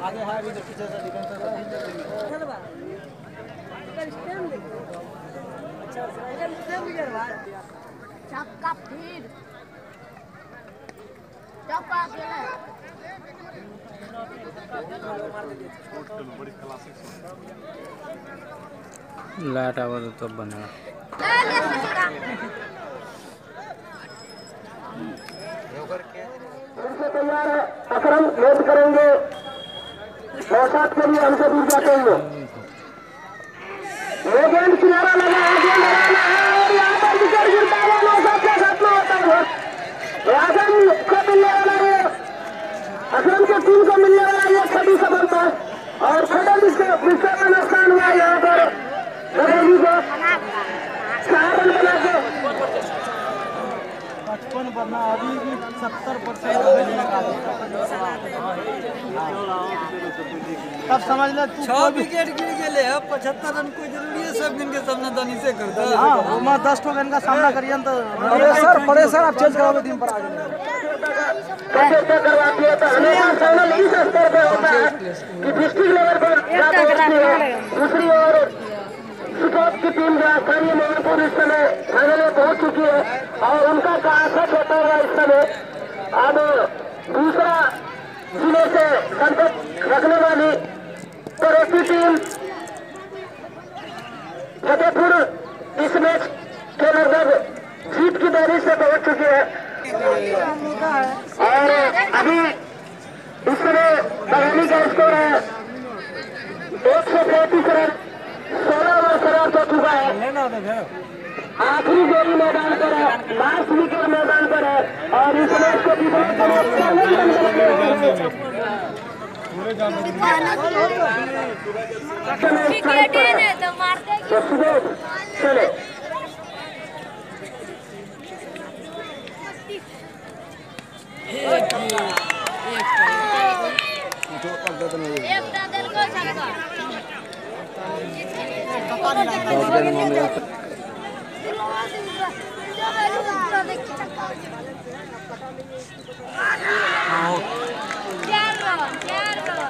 आगे है अभी पीछे से डिफेंस चक्का फिर चक्का अकेला लाइट आवाज तो बनेगा तैयार है अकरम वेट करेंगे मौसाद के लिए हमसे दूर जाते हुए ये गेंद किनारा लगा है गेंद लगाना है और यहाँ पर विकेट गिरता है मौसाद के साथ में होता है आजम को मिलने वाला है अकरम के टीम को मिलने वाला ये छठी सफलता और छठा विकेट में नुकसान हुआ यहाँ पर बघेली को 4 रन बना के 55 बनना अभी भी 70% तब समझ ले 6 विकेट गिर गए 75 रन कोई जरूरी है सब गिन के सामना दानी से करता है। हां ओमा 10 ठो गन का सामना करियन तो पड़े सर आप चेंज कराओगे टीम पर आगे कैसे करवाती है तो हमेशा फाइनल इस स्तर पे होता है कि डिस्ट्रिक्ट लेवल पर दूसरी ओर सुपोत की टीम जो स्थानीय मोहनपुर इस समय फाइनल में पहुंच चुकी है और उनका काफत होता हुआ इस समय अब दूसरा जिले से संकट रखने वाली पड़ोसी टीम फतेहपुर इस मैच के लगभग जीत की बारिश से पहुंच चुकी है और अभी इस समय बघानी का स्कोर है 135 रन 16 ओवर समाप्त हो चुका है आखिरी जोड़ी मैदान पर है लास्ट विकेट मैदान पर है और इस मैच को डिफेंड चले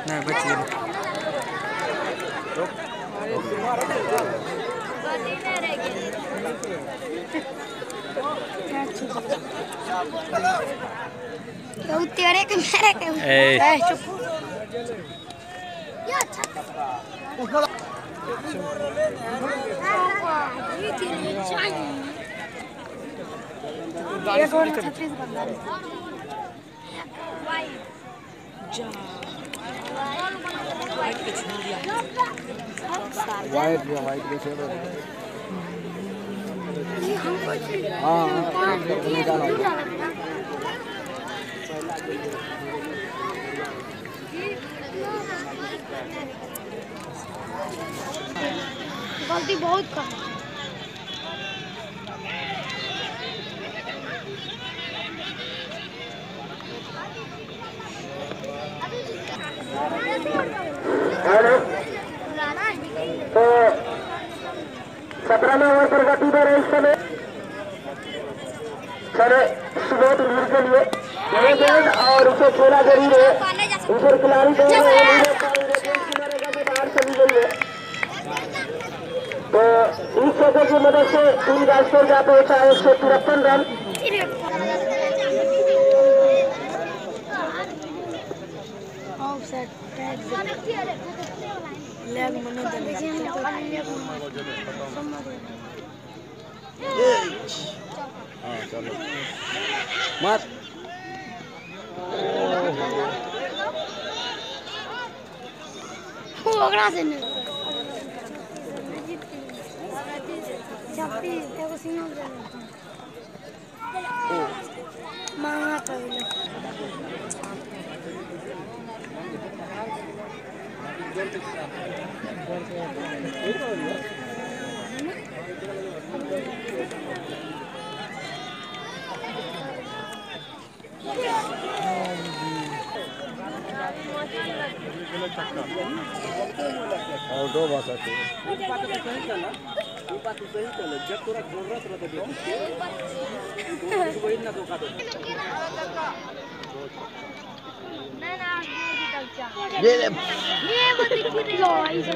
नहीं बची तेरे के मेरे के चुप या अच्छा वाइट के शेड हाँ गलती बहुत कर तो 17वें ओवर पर गति पर है इस समय चले सुबोध वीर के लिए ये गेंद और उसे खेला जरूर है उधर खिलाड़ी बाहर चली गई है तो इस जगह की मदद से टीम का स्कोर जा पहुंचा है 153 रन चलो मत ओकरा से नहीं छप्पी एगो सिंगल दे मांगा पड़े और दो बस बात तो सही कहले, जब तोरा जरूरत रहते बेटी के तो वही ना धोखा दे। ये मत लो ऐसे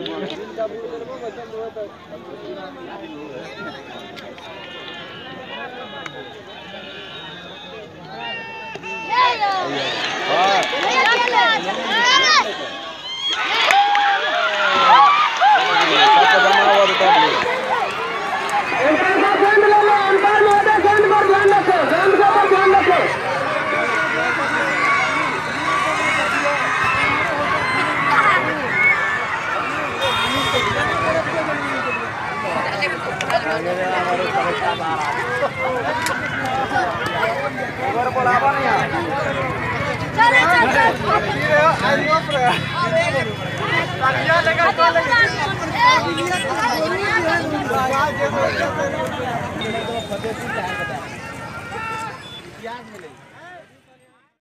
प्याज मिलेगी।